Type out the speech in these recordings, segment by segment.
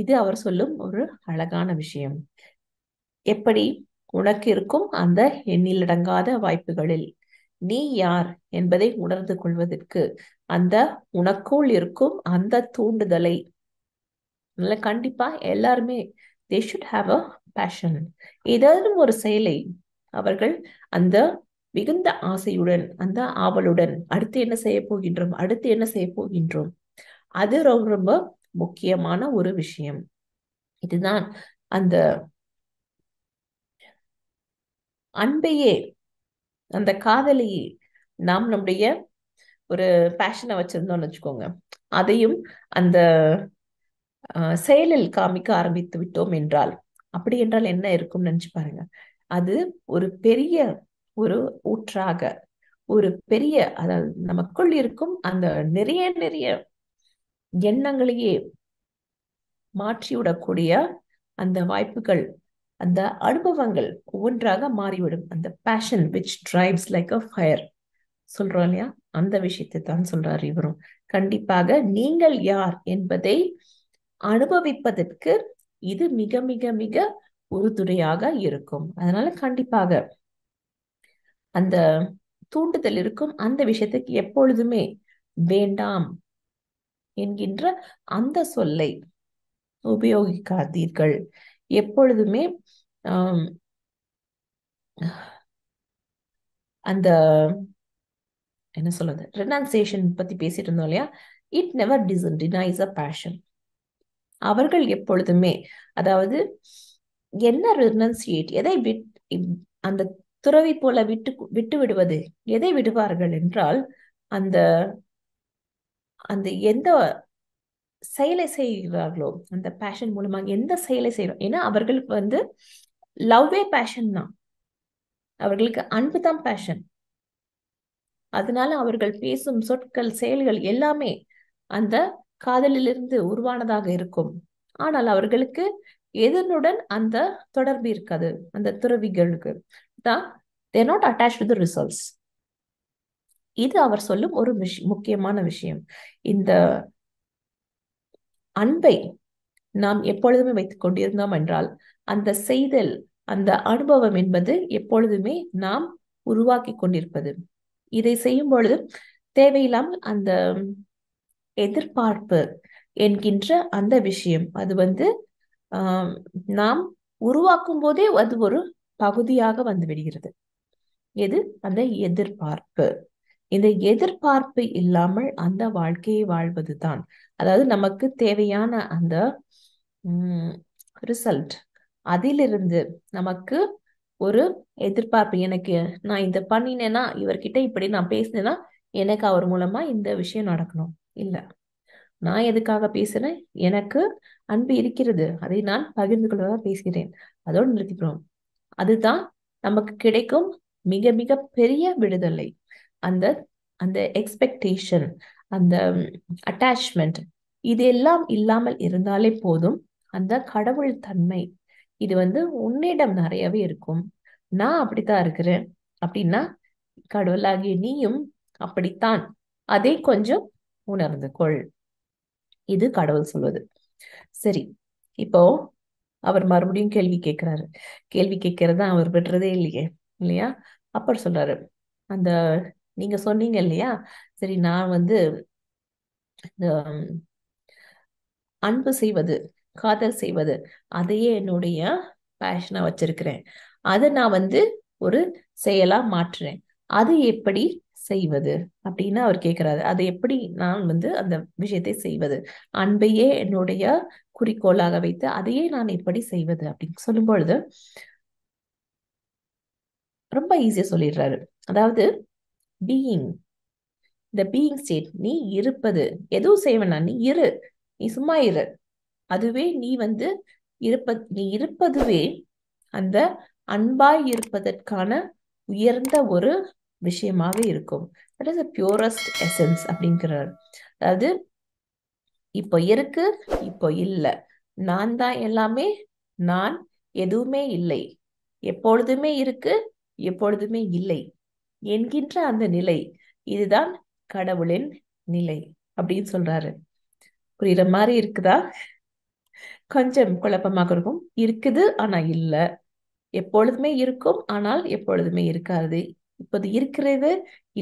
இது அவர் சொல்லும் ஒரு அழகான விஷயம். எப்படி உனக்கு இருக்கும் அந்த எண்ணிலடங்காத வாய்ப்புகளில் நீ யார் என்பதை உணர்ந்து கொள்வதற்கு அந்த உனக்குள் இருக்கும் அந்த தூண்டுதலை கண்டிப்பா எல்லாருமே they should have a passion. ஏதாவது ஒரு செயலை அவர்கள் அந்த மிகுந்த ஆசையுடன் அந்த ஆவலுடன் அடுத்து என்ன செய்ய போகின்றோம், அடுத்து என்ன செய்ய போகின்றோம், அது ரொம்ப ரொம்ப முக்கியமான ஒரு விஷயம். இதுதான் அந்த அன்பையே, அந்த காதலையே நாம் நம்முடைய ஒரு பேஷனை வச்சிருந்தோம்னு வச்சுக்கோங்க, அதையும் அந்த செயலில் காமிக்க ஆரம்பித்து விட்டோம் என்றால், அப்படி என்றால் என்ன இருக்கும் நினைச்சு பாருங்க. அது ஒரு பெரிய ஒரு ஊற்றாக, ஒரு பெரிய, அதாவது நமக்குள் இருக்கும் அந்த நிறைய நிறைய எண்ணங்களையே மாற்றிவிடக்கூடிய அந்த வாய்ப்புகள், அந்த அனுபவங்கள் ஒவ்வொன்றாக மாறிவிடும். அந்த passion which drives like a fire சொல்றோம் இல்லையா, அந்த விஷயத்தை தான் சொல்றாரு இவரும். கண்டிப்பாக நீங்கள் யார் என்பதை அனுபவிப்பதற்கு இது மிக மிக மிக உறுதுணையாக இருக்கும். அதனால கண்டிப்பாக அந்த தூண்டுதல் இருக்கும் அந்த விஷயத்துக்கு எப்பொழுதுமே வேண்டாம் என்கின்ற அந்த சொல்லை உபயோகிக்காதீர்கள். எப்பொழுதுமே ஆம், அந்த என்ன சொல்றது, ரெனான்சியேஷன் பத்தி பேசிட்டு இருந்தோம் இல்லையா, இட் நெவர் டினைஸ் அ பேஷன். அவர்கள் எப்பொழுதுமே, அதாவது என்ன ரெனன்சியேட், எதை அந்த துறவி போல விட்டு விட்டு விடுவது, எதை விடுவார்கள் என்றால் அந்த அந்த எந்த செயலை செய்கிறார்களோ, அந்த பேஷன் மூலமாக எந்த செயலை செய்யறோம், ஏன்னா அவர்களுக்கு லவ்வே பேஷன் தான், அவர்களுக்கு அன்பு தான் பேஷன். அதனால அவர்கள் பேசும் சொற்கள், செயல்கள் எல்லாமே அந்த காதலிலிருந்து உருவானதாக இருக்கும். ஆனால் அவர்களுக்கு எதனுடன் அந்த தொடர்பு இருக்காது. அந்த துறவிகளுக்கு தான் they're not attached to the results. இது அவர் சொல்லும் ஒரு முக்கியமான விஷயம். இந்த அன்பை நாம் எப்பொழுதுமே வைத்துக் கொண்டிருந்தோம் என்றால் அந்த செய்தல், அந்த அனுபவம் என்பது எப்பொழுதுமே நாம் உருவாக்கி கொண்டிருப்பது. இதை செய்யும் பொழுது தேவையில்லாமல் அந்த எதிர்பார்ப்பு என்கின்ற அந்த விஷயம் அது நாம் உருவாக்கும் போதே அது ஒரு பகுதியாக வந்து விடுகிறது. எது? அந்த எதிர்பார்ப்பு. இந்த எதிர்பார்ப்பு இல்லாமல் அந்த வாழ்க்கையை வாழ்வதுதான், அதாவது நமக்கு தேவையான அந்த ரிசல்ட், அதிலிருந்து நமக்கு ஒரு எதிர்பார்ப்பு, எனக்கு நான் இந்த பண்ணினேன்னா, இவர்கிட்ட இப்படி நான் பேசினேன்னா எனக்கு அவர் மூலமா இந்த விஷயம் நடக்கணும். இல்ல, நான் எதுக்காக பேசுறேன், எனக்கு அன்பு இருக்கிறது, அதை நான் பகிர்ந்து கொள்வதாக பேசுகிறேன், அதோடு நிறுத்திக்கிறோம். அதுதான் நமக்கு கிடைக்கும் மிக மிக பெரிய விடுதலை. அந்த அந்த எக்ஸ்பெக்டேஷன், அந்த அட்டாச்மெண்ட், இதெல்லாம் இல்லாமல் இருந்தாலே போதும். அந்த கடவுள் தன்மை இது உன்னிடம் நிறையவே இருக்கும். நான் அப்படித்தான் இருக்கிறேன் அப்படின்னா கடவுளாகிய நீயும் அப்படித்தான், அதை கொஞ்சம் உணர்ந்து கொள். இது கடவுள் சொல்வது. சரி, இப்போ அவர் மறுபடியும் கேள்வி கேட்கிறாரு. கேள்வி கேட்கறத அவர் விடுறதே இல்லையே, இல்லையா? அப்புறம் சொல்றாரு, அந்த நீங்க சொன்னீங்க இல்லையா, சரி நான் இந்த அன்பு செய்வது, காதல் செய்வது, அதையே என்னுடைய பேஷனா வச்சிருக்கிறேன். அதை நான் ஒரு செயலா மாற்றுறேன். அது எப்படி செய்வது அப்படின்னு அவர் கேட்கிறாரு. அதை எப்படி நான் அந்த விஷயத்தை செய்வது, அன்பையே என்னுடைய குறிக்கோளாக வைத்து அதையே நான் எப்படி செய்வது அப்படின்னு சொல்லும் பொழுது ரொம்ப ஈஸியா சொல்லிடுறாரு. அதாவது பீயிங், இந்த பீயிங் ஸ்டேட், நீ இருப்பது, எதுவும் செய்ய வேணாம், நீ இரு, நீ சும்மா இரு, அதுவே நீ நீ இருப்பதுவே அந்த அன்பாய் இருப்பதற்கான உயர்ந்த ஒரு விஷயமாக இருக்கும். தட் இஸ் பியூரஸ்ட் எசன்ஸ் அப்படிங்கிறார். அதாவது இப்போ இருக்கு, இப்போ இல்லை, நான் தான் எல்லாமே, நான் எதுவுமே இல்லை, எப்பொழுதுமே இருக்கு, எப்பொழுதுமே இல்லை என்கின்ற அந்த நிலை, இதுதான் கடவுளின் நிலை அப்படின்னு சொல்றாரு. புரியுற மாதிரி இருக்குதா? கொஞ்சம் குழப்பமாக இருக்கும். இருக்குது ஆனா இல்ல. எப்பொழுதுமே இருக்கும் ஆனால் எப்பொழுதுமே இருக்காது. இப்போது இருக்கிறது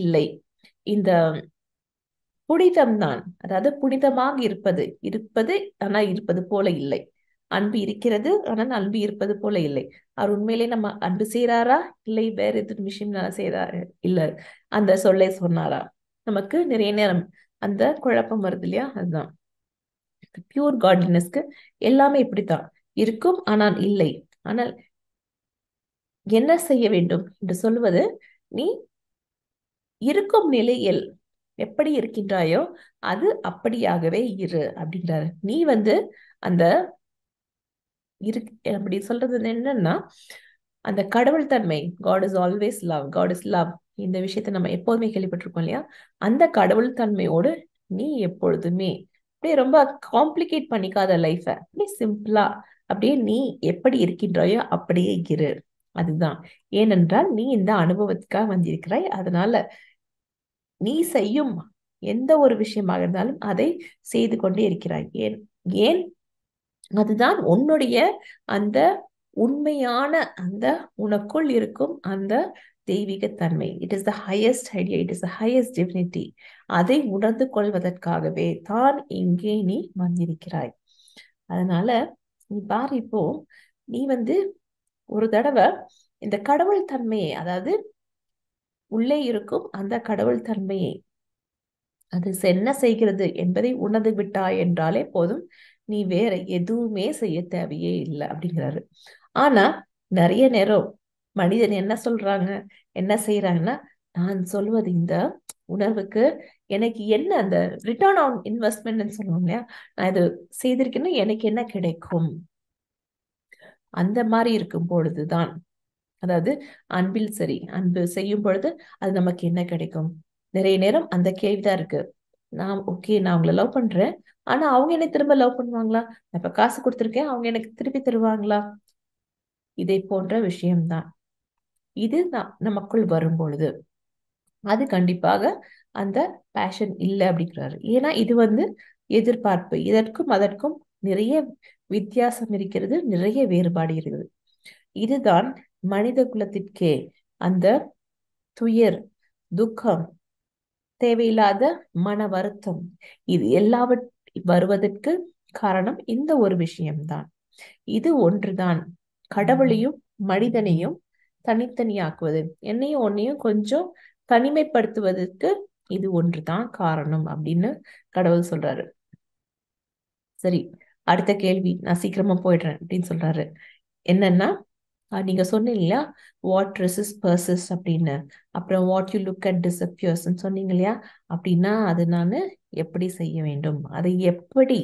இல்லை. இந்த புனிதம்தான், அதாவது புனிதமாக இருப்பது, இருப்பது ஆனால் இருப்பது போல இல்லை. அன்பு இருக்கிறது ஆனால் அன்பு இருப்பது போல இல்லை. அவர் உண்மையிலே நம்ம அன்பு செய்யறாரா இல்லை வேற எதுவும் விஷயம் செய்யறாரு இல்ல அந்த சொல்லை சொன்னாரா? நமக்கு நிறைய நேரம் அந்த குழப்பம் வருது இல்லையா? அதுதான் பியூர் காட்லினஸ்க்கு எல்லாமே இப்படித்தான் இருக்கும் ஆனால் இல்லை. ஆனால் என்ன செய்ய வேண்டும் என்று சொல்வது, நீ இருக்கும் நிலையில் எப்படி இருக்கின்றாயோ அது அப்படியாகவே இரு அப்படின்றாரு. நீ அந்த இரு அப்படி சொல்றது என்னன்னா, அந்த கடவுள் தன்மை, God is always love, God is love, இந்த விஷயத்தை நம்ம எப்போதுமே கேள்விப்பட்டிருக்கோம் இல்லையா? அந்த கடவுள் தன்மையோடு நீ எப்பொழுதுமே அப்படியே ரொம்ப காம்ப்ளிகேட் பண்ணிக்காத லைஃப அப்படியே சிம்பிளா அப்படியே நீ எப்படி இருக்கின்றாயோ அப்படியே இரு. அதுதான். ஏனென்றால் நீ இந்த அனுபவத்துக்காக வந்திருக்கிறாய். அதனால நீ செய்யும் எந்த ஒரு விஷயமாக இருந்தாலும் அதை செய்து கொண்டே இருக்கிறாய். ஏன் ஏன் அதுதான் உன்னுடைய அந்த உண்மையான அந்த உனக்குள் இருக்கும் அந்த தெய்வீக தன்மை. It is the highest idea, it is the highest divinity. அதை உணர்ந்து கொள்வதற்காகவே தான் இங்கே நீ வந்திருக்கிறாய். அதனால நீ பாரு, இப்போ நீ ஒரு தடவை இந்த கடவுள் தன்மையை, அதாவது உள்ளே இருக்கும் அந்த கடவுள் தன்மையை அது என்ன செய்கிறது என்பதை உணர்ந்து விட்டாய் என்றாலே போதும், நீ வேற எதுவுமே செய்ய தேவையே இல்லை அப்படிங்கிறாரு. ஆனா நிறைய நேரம் மனிதன் என்ன சொல்றாங்க, என்ன செய்யறாங்கன்னா, நான் சொல்வது இந்த உணர்வுக்கு எனக்கு என்ன அந்த ரிட்டர்ன் ஆன் இன்வெஸ்ட்மெண்ட் சொல்லுவாங்க இல்லையா, நான் இது செய்திருக்கேன்னா எனக்கு என்ன கிடைக்கும், அந்த மாதிரி இருக்கும் பொழுதுதான், அதாவது அன்பில் சரி, அன்பு செய்யும் பொழுது அது நமக்கு என்ன கிடைக்கும், நிறைய நேரம் அந்த கேள்விதான் இருக்கு. நான் அவங்கள லவ் பண்றேன், ஆனா அவங்க என்னை திரும்ப லவ் பண்ணுவாங்களா? நான் இப்ப காசு கொடுத்துருக்கேன், அவங்க எனக்கு திருப்பி தருவாங்களா? இதை போன்ற விஷயம்தான். இது நமக்குள் வரும் பொழுது அது கண்டிப்பாக அந்த பேஷன் இல்லை அப்படிங்கிறாரு. ஏன்னா இது எதிர்பார்ப்பு, இதற்கும் அதற்கும் நிறைய வித்தியாசம் இருக்கிறது, நிறைய வேறுபாடு இருக்குது. இதுதான் மனித குலத்திற்கே அந்த துயர், துக்கம், தேவையில்லாத மன வருத்தம், இது வருவதற்கு காரணம் இந்த ஒரு விஷயம்தான். இது ஒன்றுதான் கடவுளையும் மனிதனையும் தனித்தனியாக்குவது, என்னையும் உன்னையும் கொஞ்சம் தனிமைப்படுத்துவதற்கு இது ஒன்றுதான் காரணம் அப்படின்னு கடவுள் சொல்றாரு. சரி, அடுத்த கேள்வி, நான் சீக்கிரமா போயிடுறேன் அப்படின்னு சொல்றாரு. என்னன்னா, நீங்க சொன்னீங்க இல்லையா, வாட் ரெசிஸ்ட் பர்சிஸ்ட் அப்படின்னு, அப்புறம் வாட் யூ லுக் அட் டிஸப்பியர்ஸ்ன்னு சொன்னீங்க இல்லையா, அப்படின்னா அது நான் எப்படி செய்ய வேண்டும், அதை எப்படி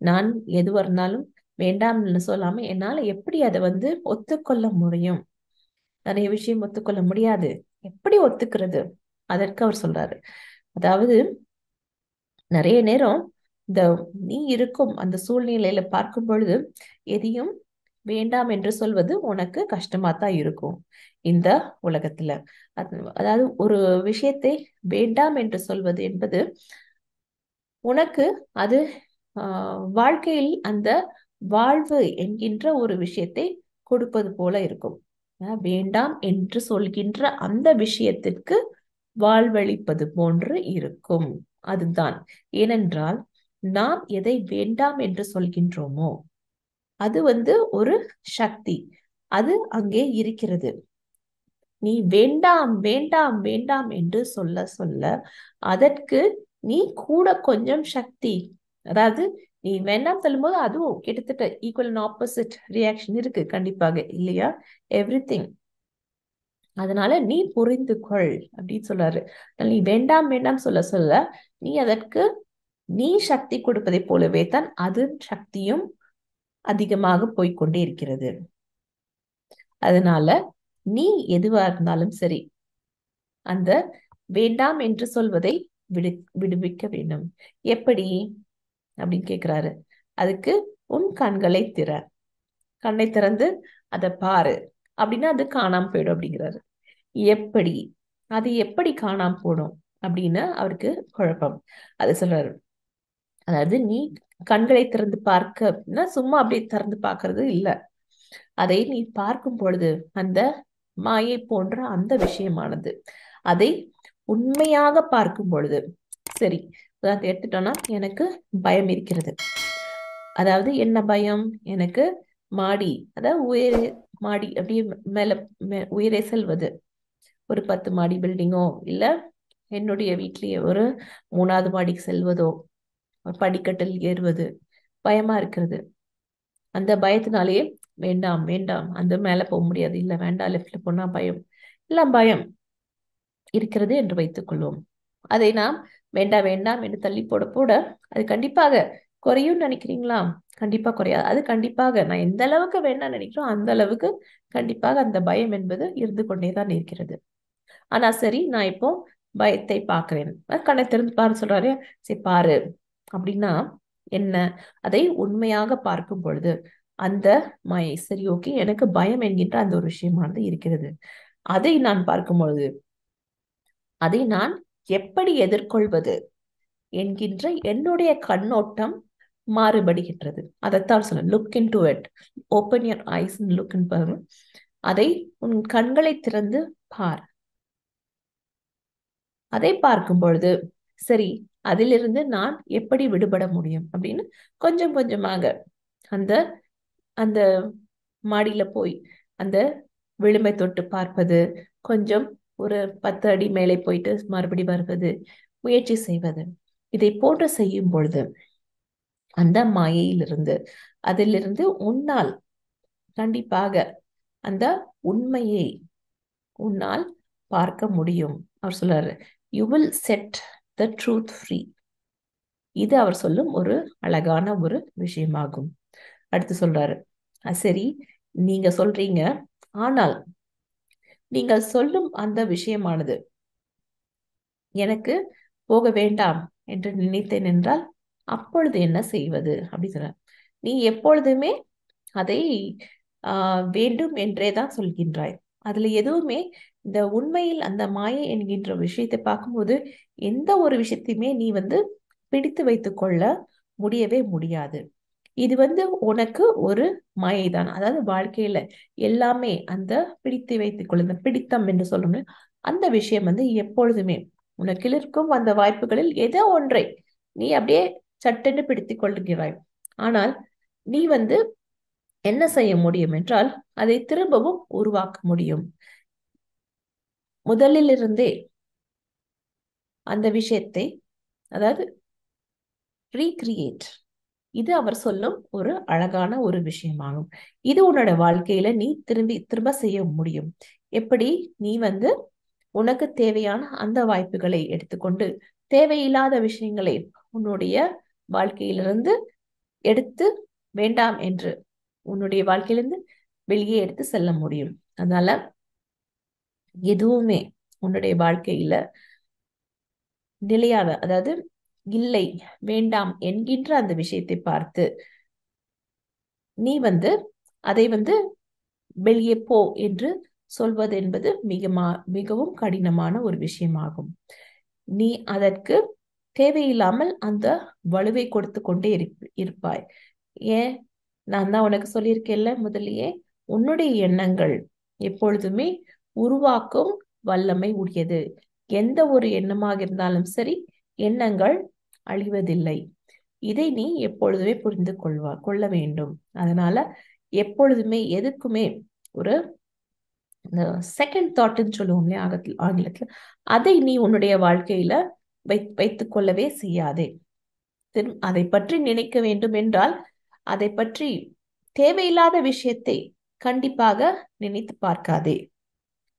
நான் எதுவாக இருந்தாலும் வேண்டாம்னு சொல்லாம என்னால எப்படி அதை ஒத்துக்கொள்ள முடியும்? நிறைய விஷயம் ஒத்துக்கொள்ள முடியாது, எப்படி ஒத்துக்கிறது? அதற்கு அவர் சொல்றாரு, அதாவது நிறைய நேரம் இந்த நீ இருக்கும் அந்த சூழ்நிலையில பார்க்கும் பொழுது எதையும் வேண்டாம் என்று சொல்வது உனக்கு கஷ்டமா தான் இருக்கும் இந்த உலகத்துல. அதாவது ஒரு விஷயத்தை வேண்டாம் என்று சொல்வது என்பது உனக்கு அது வாழ்க்கையில் அந்த வாழ்வு என்கின்ற ஒரு விஷயத்தை கொடுப்பது போல இருக்கும். வேண்டாம் என்று சொல்கின்ற அந்த விஷயத்திற்கு வாழ்வழிப்பது போன்று இருக்கும். அதுதான். ஏனென்றால் நாம் எதை வேண்டாம் என்று சொல்கின்றோமோ அது ஒரு சக்தி, அது அங்கே இருக்கிறது. நீ வேண்டாம் வேண்டாம் வேண்டாம் என்று சொல்ல சொல்ல அதற்கு நீ கூட கொஞ்சம் சக்தி, அதாவது நீ வேண்டாம் சொல்லும்போது அதுவும் கிட்டத்தட்ட ஈக்குவல் அண்ட் ஆப்போசிட் ரியாக்ஷன் இருக்கு கண்டிப்பாக இல்லையா? எவ்ரிதிங். அதனால நீ புரிந்து கொள் அப்படின்னு சொல்றாரு. நீ வேண்டாம் வேண்டாம் சொல்ல சொல்ல நீ அதற்கு நீ சக்தி கொடுப்பதை போலவே தான் அது சக்தியும் அதிகமாக போய்கொண்டே இருக்கிறது. அதனால நீ எதுவா இருந்தாலும் சரி, அந்த வேண்டாம் என்று சொல்வதை விடுவிக்க வேண்டும். எப்படி அப்படின்னு கேக்குறாரு. அதுக்கு உன் கண்களை கண்ணை திறந்து அதை பாரு, அப்படின்னா அது காணாம போயிடும் அப்படிங்கிறாரு. எப்படி, அது எப்படி காணாம போடும் அப்படின்னு அவருக்கு குழப்பம். அது சொல்றாரு, அதாவது நீ கண்களை திறந்து பார்க்க சும்மா அப்படியே திறந்து பார்க்கறது இல்ல. அதை நீ பார்க்கும் பொழுது அந்த மாயை போன்ற அந்த விஷயமானது, அதை உண்மையாக பார்க்கும் பொழுது, சரி உதாரணத்தை எடுத்துட்டோம்னா எனக்கு பயம் இருக்கிறது. அதாவது என்ன பயம்? எனக்கு மாடி, அதாவது உயரே மாடி அப்படியே மேல உயரே செல்வது, ஒரு 10 மாடி பில்டிங்கோ இல்ல என்னுடைய வீட்லயே ஒரு 3வது மாடிக்கு செல்வதோ, படிக்கட்டில் ஏறுவது பயமா இருக்கிறது. அந்த பயத்தினாலேயே வேண்டாம் வேண்டாம், அந்த மேல போக முடியாது, இல்ல வேண்டாம், லெஃப்ட்ல போனா பயம், எல்லாம் பயம் இருக்கிறது என்று வைத்துக் கொள்வோம். அதை நாம் வேண்டாம் வேண்டாம் என்று தள்ளி போட போட அது கண்டிப்பாக குறையும் நினைக்கிறீங்களா? கண்டிப்பா குறையாது. அது கண்டிப்பாக நான் எந்த அளவுக்கு வேண்டாம் நினைக்கிறோம் அந்த அளவுக்கு கண்டிப்பாக அந்த பயம் என்பது இருந்து கொண்டேதான் இருக்கிறது. ஆனா சரி, நான் இப்போ பயத்தை பார்க்கிறேன், கண்ணை திறந்து பாரு சொல்றாரு. சரி பாரு அப்படின்னா என்ன? அதை உண்மையாக பார்க்கும் பொழுது அந்த மாயை, சரி ஓகே, எனக்கு பயம் என்கின்ற அந்த ஒரு விஷயமானது இருக்கிறது. அதை நான் பார்க்கும் பொழுது அதை நான் எப்படி எதிர்கொள்வது என்கின்ற என்னுடைய கண்ணோட்டம் மாறுபடுகின்றது. அதைத்தான் சொல்ல, look in to it, open your eyes and look in பாரு. அதை உன் கண்களை திறந்து பார். அதை பார்க்கும் பொழுது சரி, அதிலிருந்து நான் எப்படி விடுபட முடியும் அப்படின்னு கொஞ்சம் கொஞ்சமாக அந்த அந்த மாடியில போய் அந்த விளிம்பை தொட்டு பார்ப்பது, கொஞ்சம் ஒரு 10 அடி மேலே போயிட்டு மறுபடி வருவது, முயற்சி செய்வது, இதை போன்று செய்யும் பொழுது அந்த மாயையிலிருந்து, அதிலிருந்து உன்னால் கண்டிப்பாக அந்த உண்மையை உன்னால் பார்க்க முடியும். அவர் சொல்றாரு, you will set the truth free. இது அவர் சொல்லும் ஒரு அழகான ஒரு விஷயமாகும். அடுத்து சொல்றாரு, சரி நீங்க சொல்றீங்க, ஆனால் நீங்கள் சொல்லும் அந்த விஷயமானது எனக்கு போக வேண்டாம் என்று நினைத்தேன் என்றால் அப்பொழுது என்ன செய்வது அப்படி சொல்ற. நீ எப்பொழுதுமே அதை வேண்டும் என்றே தான் சொல்கின்றாய். அதுல எதுவுமே இந்த உண்மையில் அந்த மாயை என்கின்ற விஷயத்தை பார்க்கும்போது எந்த ஒரு விஷயத்தையுமே நீ பிடித்து வைத்துக் கொள்ள முடியவே முடியாது. இது உனக்கு ஒரு மாயைதான். அதாவது வாழ்க்கையில எல்லாமே அந்த பிடித்து வைத்துக் கொள்ள, இந்த பிடித்தம் என்று சொல்லணும், அந்த விஷயம் எப்பொழுதுமே உனக்கு இருக்கும் அந்த வாய்ப்புகளில் ஏதோ ஒன்றை நீ அப்படியே சட்டென்று பிடித்துக் கொள்கிறாய். ஆனால் நீ என்ன செய்ய முடியும் என்றால் அதை திரும்பவும் உருவாக்க முடியும். முதலில் இருந்தே அந்த விஷயத்தை, அதாவது ரீக்ரியேட், இது அவர் சொல்லும் ஒரு அழகான ஒரு விஷயமாகும். இது உன்னோட வாழ்க்கையில நீ திரும்ப செய்ய முடியும். எப்படி? நீ உனக்கு தேவையான அந்த வாய்ப்புகளை எடுத்துக்கொண்டு தேவையில்லாத விஷயங்களை உன்னுடைய வாழ்க்கையிலிருந்து எடுத்து வேண்டாம் என்று உன்னுடைய வாழ்க்கையிலிருந்து வெளியே எடுத்து செல்ல முடியும். அதனால எதுவுமே உன்னுடைய வாழ்க்கையில நிலையான, அதாவது இல்லை வேண்டாம் என்கின்ற அந்த விஷயத்தை பார்த்து நீ அதை வெளியே போ என்று சொல்வது என்பது மிகவும் கடினமான ஒரு விஷயமாகும். நீ அதற்கு தேவையில்லாமல் அந்த வலுவை கொடுத்து கொண்டே இருப்பாய். ஏன்? நான் தான் உனக்கு சொல்லியிருக்கேன்ல முதலியே, உன்னுடைய எண்ணங்கள் எப்பொழுதுமே உருவாக்கும் வல்லமை உடையது. எந்த ஒரு எண்ணமாக இருந்தாலும் சரி, எண்ணங்கள் அழிவதில்லை. இதை நீ எப்பொழுதுமே புரிந்து கொள்ள வேண்டும். அதனால எப்பொழுதுமே எதுக்குமே ஒரு செகண்ட் தாட்ன்னு சொல்லுவோம் இல்லையா ஆங்கிலத்துல, அதை நீ உன்னுடைய வாழ்க்கையில வைத்துக் கொள்ளவே செய்யாதே. அதை பற்றி நினைக்க வேண்டும் என்றால் அதை பற்றி தேவையில்லாத விஷயத்தை கண்டிப்பாக நினைத்து பார்க்காதே.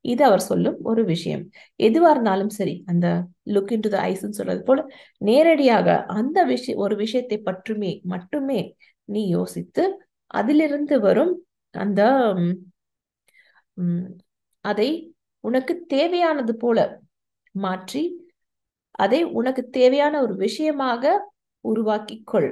இது அவர் சொல்லும் ஒரு விஷயம். எதுவா இருந்தாலும் சரி, அந்த லுக் இன் டு த ஐஸ்ன்னு சொல்றது போல நேரடியாக அந்த ஒரு விஷயத்தை பற்றுமே மட்டுமே நீ யோசித்து அதிலிருந்து வரும் அந்த அதை உனக்கு தேவையானது போல மாற்றி அதை உனக்கு தேவையான ஒரு விஷயமாக உருவாக்கிக்கொள்.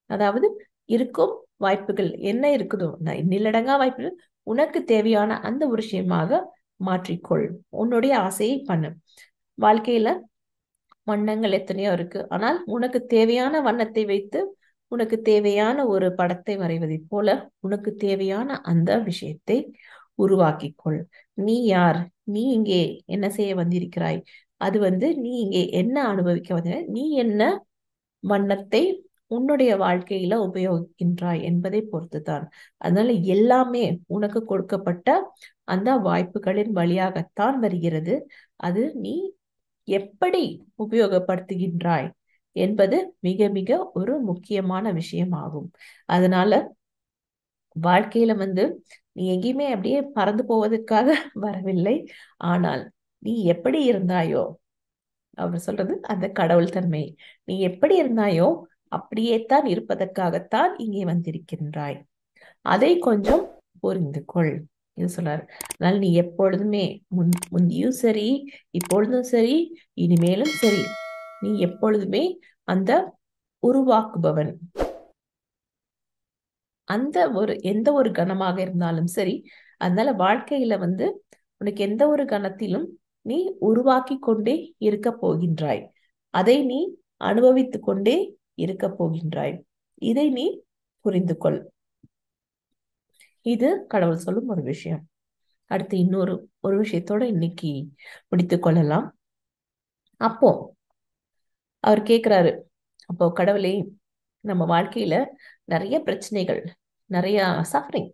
அதாவது இருக்கும் வாய்ப்புகள் என்ன இருக்குதோ, எண்ணிலடங்கா வாய்ப்புகள் உனக்கு தேவையான அந்த ஒரு விஷயமாக மாற்றிக்கொள். உன்னுடைய ஆசையை பண்ணு. வாழ்க்கையில வண்ணங்கள் எத்தனையோ இருக்கு, ஆனால் உனக்கு தேவையான வண்ணத்தை வைத்து உனக்கு தேவையான ஒரு படத்தை வரைவதைப் போல உனக்கு தேவையான அந்த விஷயத்தை உருவாக்கிக்கொள். நீ யார்? நீ இங்கே என்ன செய்ய வந்திருக்கிறாய்? அது நீ இங்கே என்ன அனுபவிக்க வந்த? நீ என்ன வண்ணத்தை உன்னுடைய வாழ்க்கையில உபயோகிக்கின்றாய் என்பதை பொறுத்துதான். அதனால எல்லாமே உனக்கு கொடுக்கப்பட்ட அந்த வாய்ப்புகளின் வழியாகத்தான் வருகிறது. அது நீ எப்படி உபயோகப்படுத்துகின்றாய் என்பது மிக மிக ஒரு முக்கியமான விஷயமாகும். அதனால வாழ்க்கையில நீ எங்கேயுமே அப்படியே பறந்து போவதற்காக வரவில்லை. ஆனால் நீ எப்படி இருந்தாயோ, அவர் சொல்றது அந்த கடவுள் தன்மை, நீ எப்படி இருந்தாயோ அப்படியே தான் இருப்பதற்காகத்தான் இங்கே வந்திருக்கின்றாய். அதை கொஞ்சம் புரிந்து கொள். இது சொல்றாரு. அதனால நீ எப்பொழுதுமே முந்தியும் சரி, இப்பொழுதும் சரி, இனிமேலும் சரி, நீ எப்பொழுதுமே அந்த உருவாக்குபவன். அந்த எந்த ஒரு கணமாக இருந்தாலும் சரி. அதனால வாழ்க்கையில உனக்கு எந்த ஒரு கணத்திலும் நீ உருவாக்கி கொண்டே இருக்க போகின்றாய். அதை நீ அனுபவித்துக் கொண்டே இருக்க போகின்றாய். இதை நீ புரிந்து கொள். இது கடவுள் சொல்லும் ஒரு விஷயம். அடுத்து இன்னொரு ஒரு விஷயத்தோட இன்னைக்கு முடித்துக் கொள்ளலாம். அப்போ அவர் கேட்கிறாரு, அப்போ கடவுளே, நம்ம வாழ்க்கையில நிறைய பிரச்சனைகள், நிறைய சஃபரிங்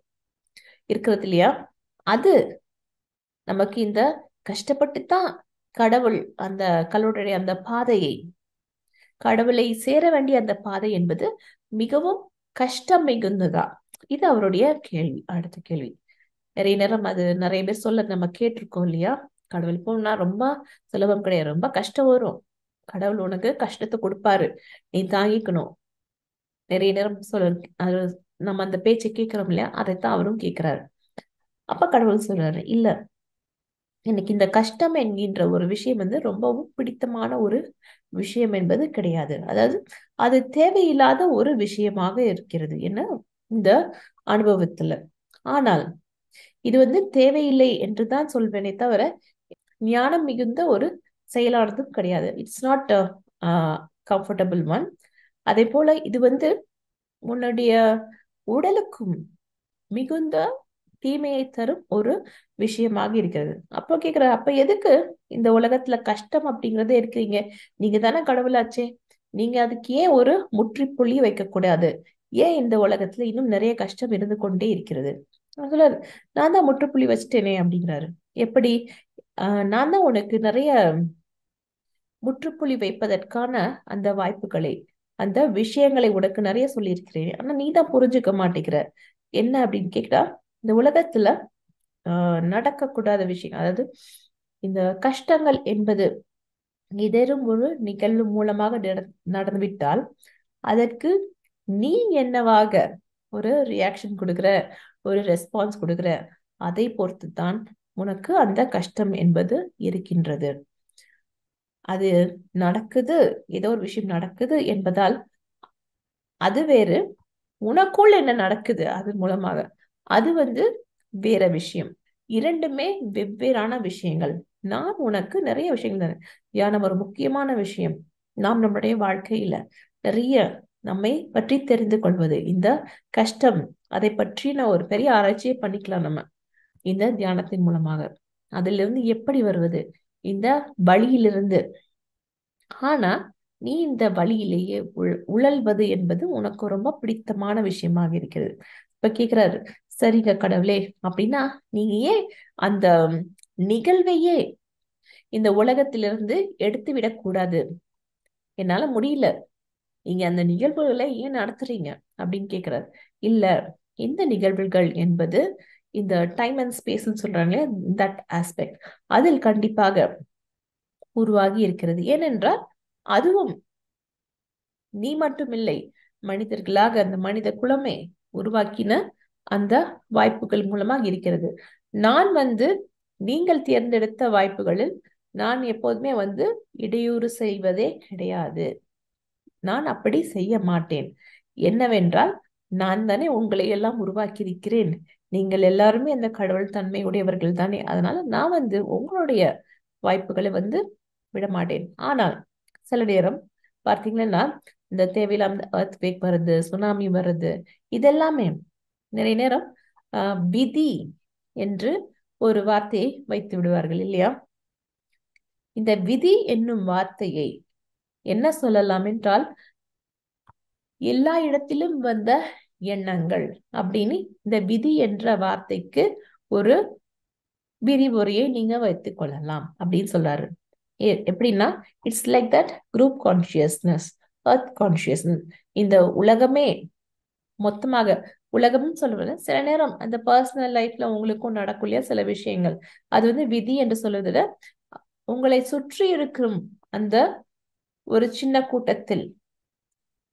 இருக்கிறது இல்லையா? அது நமக்கு இந்த கஷ்டப்பட்டுத்தான் கடவுள் அந்த கடவுளுடைய அந்த பாதையை, கடவுளை சேர வேண்டிய அந்த பாதை என்பது மிகவும் கஷ்டம் மிகுந்ததா? இது அவருடைய கேள்வி. அடுத்த கேள்வி. நிறைய நேரம் அது நிறைய பேர் சொல்ல நம்ம கேட்டிருக்கோம் இல்லையா? கடவுள் போனா ரொம்ப சுலபம் கிடையாது, ரொம்ப கஷ்டம் வரும். கடவுள் உனக்கு கஷ்டத்தை கொடுப்பாரு, நீ தாங்கிக்கணும். நிறைய நேரம் அது நம்ம அந்த பேச்சை கேட்கிறோம் இல்லையா? அதைத்தான் அவரும் கேட்கிறாரு. அப்ப கடவுள் சொல்றாரு, இல்ல, எனக்கு இந்த கஷ்டம் என்கின்ற ஒரு விஷயம் ரொம்பவும் பிடித்தமான ஒரு விஷயம் என்பது கிடையாது. அதாவது அது தேவையில்லாத ஒரு விஷயமாக இருக்கிறது என்ன இந்த அனுபவத்துல. ஆனால் இது தேவையில்லை என்றுதான் சொல்வேனே தவிர ஞானம் மிகுந்த ஒரு செயலானதும் கிடையாது. It's not comfortable one. அதே போல இது உன்னுடைய உடலுக்கும் மிகுந்த தீமையை தரும் ஒரு விஷயமாக இருக்கிறது. அப்போ கேக்குற, அப்ப எதுக்கு இந்த உலகத்துல கஷ்டம் அப்படிங்கறதே இருக்கிறீங்க? நீங்க தானே கடவுளாச்சே, நீங்க அதுக்கு ஏன் ஒரு முற்றுப்புள்ளி வைக்க கூடாது? ஏன் இந்த உலகத்துல இன்னும் நிறைய கஷ்டம் இருந்து கொண்டே இருக்கிறது? அதுல நான் தான் முற்றுப்புள்ளி வச்சுட்டேனே அப்படிங்கிறாரு. எப்படி? நான் தான் உனக்கு நிறைய முற்றுப்புள்ளி வைப்பதற்கான அந்த வாய்ப்புகளை, அந்த விஷயங்களை உனக்கு நிறைய சொல்லியிருக்கிறேன். ஆனா நீ தான் புரிஞ்சுக்க மாட்டேங்கிற. என்ன அப்படின்னு கேட்டா, இந்த உலகத்துல நடக்கக்கூடாத விஷயம், அதாவது இந்த கஷ்டங்கள் என்பது ஏதேனும் ஒரு நிகழ்வு மூலமாக நடந்துவிட்டால் அதற்கு நீ என்னவாக ஒரு ரியாக்ஷன் கொடுக்கிற, ஒரு ரெஸ்பான்ஸ் கொடுக்கிற, அதை பொறுத்து தான் உனக்கு அந்த கஷ்டம் என்பது இருக்கின்றது. அது நடக்குது, ஏதோ ஒரு விஷயம் நடக்குது என்பதால் அது வேறு. உனக்குள் என்ன நடக்குது அது மூலமாக, அது வேற விஷயம். இரண்டுமே வெவ்வேறான விஷயங்கள். நான் உனக்கு நிறைய விஷயங்கள் தரேன். தியானம் ஒரு முக்கியமான விஷயம். நாம் நம்முடைய வாழ்க்கையில நிறைய நம்மை பற்றி தெரிந்து கொள்வது, இந்த கஷ்டம், அதை பற்றி நான் ஒரு பெரிய ஆராய்ச்சியை பண்ணிக்கலாம் நம்ம இந்த தியானத்தின் மூலமாக. அதிலிருந்து எப்படி வருவது, இந்த வழியிலிருந்து. ஆனா நீ இந்த வழியிலேயே உழல்வது என்பது உனக்கு ரொம்ப பிடித்தமான விஷயமாக இருக்கிறது. இப்ப கேக்குறாரு, சரிங்க கடவுளே, அப்படின்னா நீங்க ஏன் அந்த நிகழ்வையே இந்த உலகத்திலிருந்து எடுத்து விடக்கூடாது? என்னால முடியல, நீங்க அந்த நிகழ்வுகளை ஏன் நடத்துறீங்க அப்படின்னு கேக்குறாரு. இல்ல, இந்த நிகழ்வுகள் என்பது இந்த டைம் அண்ட் ஸ்பேஸ் சொல்றாங்க, தட் ஆஸ்பெக்ட் அதில் கண்டிப்பாக உருவாகி இருக்கிறது. ஏனென்றால் அதுவும் நீ மட்டுமில்லை, மனிதர்களாக அந்த மனித குலமே உருவாக்கின அந்த வாய்ப்புகள் மூலமாக இருக்கிறது. நான் நீங்கள் தேர்ந்தெடுத்த வாய்ப்புகளில் நான் எப்போதுமே இடையூறு செய்வதே கிடையாது. நான் அப்படி செய்ய மாட்டேன். என்னவென்றால், நான் தானே உங்களை எல்லாம் உருவாக்கி இருக்கிறேன். நீங்கள் எல்லாருமே அந்த கடவுள் தன்மை உடையவர்கள் தானே. அதனால நான் உங்களுடைய வாய்ப்புகளை விட மாட்டேன். ஆனால் சில நேரம் பார்த்தீங்கன்னா இந்த தேவையில்லாம earthquake வருது, சுனாமி வருது, இதெல்லாமே நிறைய நேரம் விதி என்று ஒரு வார்த்தையை வைத்து விடுவார்கள் இல்லையா? இந்த விதி என்னும் வார்த்தையை என்ன சொல்லலாம் என்றால், எல்லா இடத்திலும் வந்த எண்ணங்கள் அப்படின்னு இந்த விதி என்ற வார்த்தைக்கு ஒரு விரிவுரையை நீங்க வைத்துக் கொள்ளலாம் அப்படின்னு சொல்றாரு. எப்படின்னா, it's like that group consciousness, earth consciousness. இந்த உலகமே மொத்தமாக, உலகம்னு சொல்லுவது சில நேரம் அந்த பர்சனல் லைஃப்ல உங்களுக்கும் நடக்கக்கூடிய சில விஷயங்கள், அது வந்து விதி என்று சொல்வதை விட உங்களை சுற்றி இருக்கும் அந்த ஒரு சின்ன கூட்டத்தில்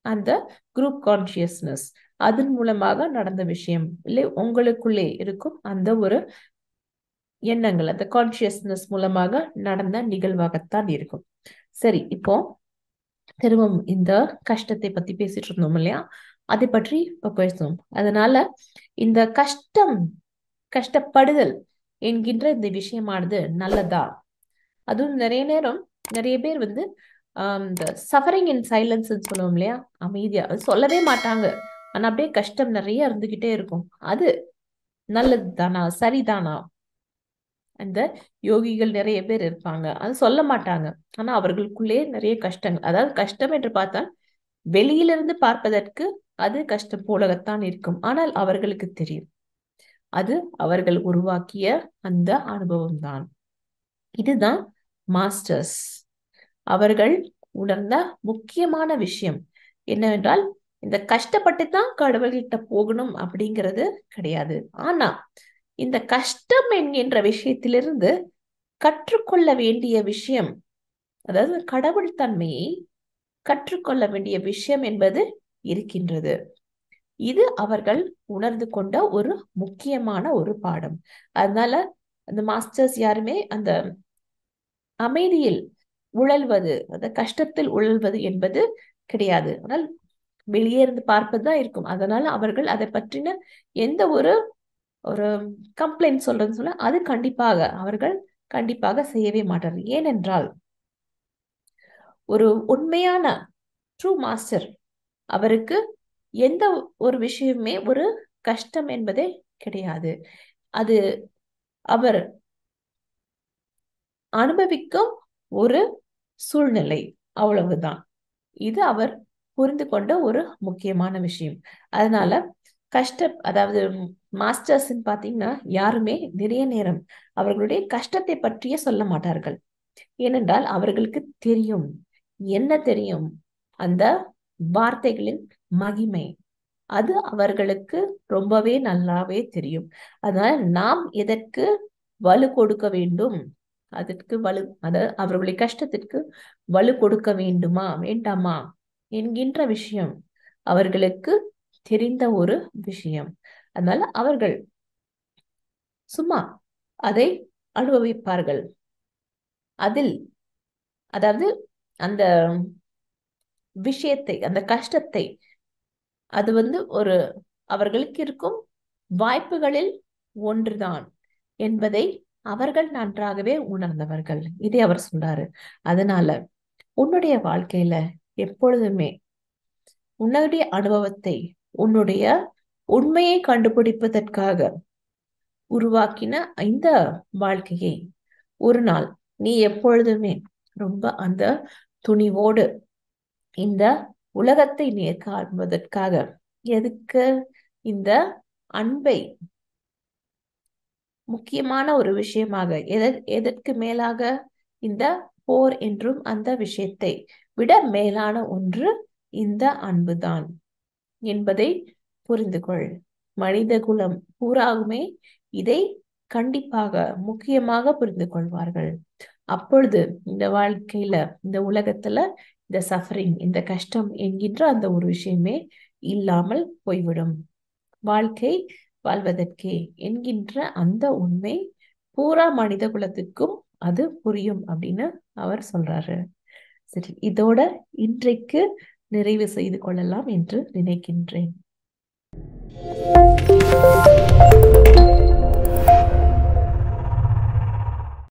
அந்த குரூப் கான்சியஸ்னஸ் அதன் மூலமாக நடந்த விஷயம் இல்லை, உங்களுக்குள்ளே இருக்கும் அந்த ஒரு எண்ணங்கள் அந்த கான்சியஸ்னஸ் மூலமாக நடந்த நிகழ்வாகத்தான் இருக்கும். சரி, இப்போ திரும்பவும் இந்த கஷ்டத்தை பத்தி பேசிட்டு இருந்தோம் இல்லையா? அதை பற்றி இப்ப பேசுவோம். அதனால இந்த கஷ்டப்படுதல் என்கின்ற இந்த விஷயமானது நல்லதா? அதுவும் நிறைய நேரம் நிறைய பேர் வந்து இந்த சஃபரிங் இன் சைலன்ஸ் சொல்லுவோம் இல்லையா? அமைதியா அது சொல்லவே மாட்டாங்க, ஆனா அப்படியே கஷ்டம் நிறைய இருந்துகிட்டே இருக்கும். அது நல்லது தானா, சரிதானா? அந்த யோகிகள் நிறைய பேர் இருப்பாங்க, அது சொல்ல மாட்டாங்க, ஆனா அவர்களுக்குள்ளே நிறைய கஷ்டங்கள், அதாவது கஷ்டம் என்று பார்த்தால் வெளியிலிருந்து பார்ப்பதற்கு அது கஷ்டம் போலத்தான் இருக்கும், ஆனால் அவர்களுக்கு தெரியும் அது அவர்கள் உருவாக்கிய அந்த அனுபவம் தான். இதுதான் மாஸ்டர்ஸ் அவர்கள் உணர்ந்த முக்கியமான விஷயம் என்னவென்றால், இந்த கஷ்டப்பட்டு தான் கடவுள்கிட்ட போகணும் அப்படிங்கிறது கிடையாது. ஆனா இந்த கஷ்டம் என்கின்ற விஷயத்திலிருந்து கற்றுக்கொள்ள வேண்டிய விஷயம், அதாவது கடவுள் தன்மையை கற்றுக்கொள்ள வேண்டிய விஷயம் என்பது இருக்கின்றது. இது அவர்கள் உணர்ந்து கொண்ட ஒரு முக்கியமான ஒரு பாடம். அதனால அந்த மாஸ்டர்ஸ் யாருமே அந்த அமைதியில் உழல்வது, அந்த கஷ்டத்தில் உழல்வது என்பது கிடையாது. ஆனால் வெளியே இருந்து பார்ப்பதுதான் இருக்கும். அதனால அவர்கள் அதை பற்றின எந்த ஒரு ஒரு கம்ப்ளைண்ட் சொல்றதுன்னு சொல்ல அது அவர்கள் கண்டிப்பாக செய்யவே மாட்டார்கள். ஏனென்றால் ஒரு உண்மையான ட்ரூ மாஸ்டர் அவருக்கு எந்த ஒரு விஷயமே ஒரு கஷ்டம் என்பதே கிடையாது. அது அவர் அனுபவிக்கும் ஒரு சூழ்நிலை, அவ்வளவுதான். இது அவர் புரிந்து கொண்ட ஒரு முக்கியமான விஷயம். அதனால அதாவது மாஸ்டர்ஸ் பாத்தீங்கன்னா யாருமே நிறைய நேரம் அவர்களுடைய கஷ்டத்தை பற்றியே சொல்ல மாட்டார்கள். ஏனென்றால் அவர்களுக்கு தெரியும், என்ன தெரியும், அந்த வார்த்தைகளின் மகிமை அது அவர்களுக்கு ரொம்பவே நல்லாவே தெரியும். அதனால நாம் எதற்கு வலு கொடுக்க வேண்டும், அதற்கு அதாவது அவர்களுடைய கஷ்டத்திற்கு வலு கொடுக்க வேண்டாமா என்கின்ற விஷயம் அவர்களுக்கு தெரிந்த ஒரு விஷயம். அதனால அவர்கள் சும்மா அதை அனுபவிப்பார்கள். அதாவது அந்த விஷயத்தை, அந்த கஷ்டத்தை, அது வந்து ஒரு அவர்களுக்கு இருக்கும் வாய்ப்புகளில் ஒன்றுதான் என்பதை அவர்கள் நன்றாகவே உணர்ந்தவர்கள். இதை அவர் சொல்றாரு. அதனால உன்னுடைய வாழ்க்கையில எப்பொழுதுமே உன்னுடைய அனுபவத்தை, உன்னுடைய உண்மையை கண்டுபிடிப்பதற்காக உருவாக்கின இந்த வாழ்க்கையை ஒரு நாள் நீ எப்பொழுதுமே ரொம்ப அந்த துணிவோடு இந்த உலகத்தை நேர்காண்பதற்காக, எதுக்கு இந்த அன்பை முக்கியமான ஒரு விஷயமாக, எதற்கு மேலாக இந்த போர் என்றும் அந்த விஷயத்தை விட மேலான ஒன்று இந்த அன்புதான் என்பதை புரிந்து கொள். மனித குலம் பூராகுமே இதை கண்டிப்பாக முக்கியமாக புரிந்து கொள்வார்கள். அப்பொழுது இந்த வாழ்க்கையில, இந்த உலகத்துல இந்த சஃபரிங், இந்த கஷ்டம் என்கின்ற அந்த ஒரு விஷயமே இல்லாமல் போய்விடும். வாழ்க்கை வாழ்வதற்கே என்கின்ற அந்த உண்மை பூரா மனித குலத்துக்கும் அது புரியும் அப்படின்னு அவர் சொல்றாரு. சரி, இதோட இன்றைக்கு நிறைவு செய்து கொள்ளலாம் என்று நினைக்கின்றேன்.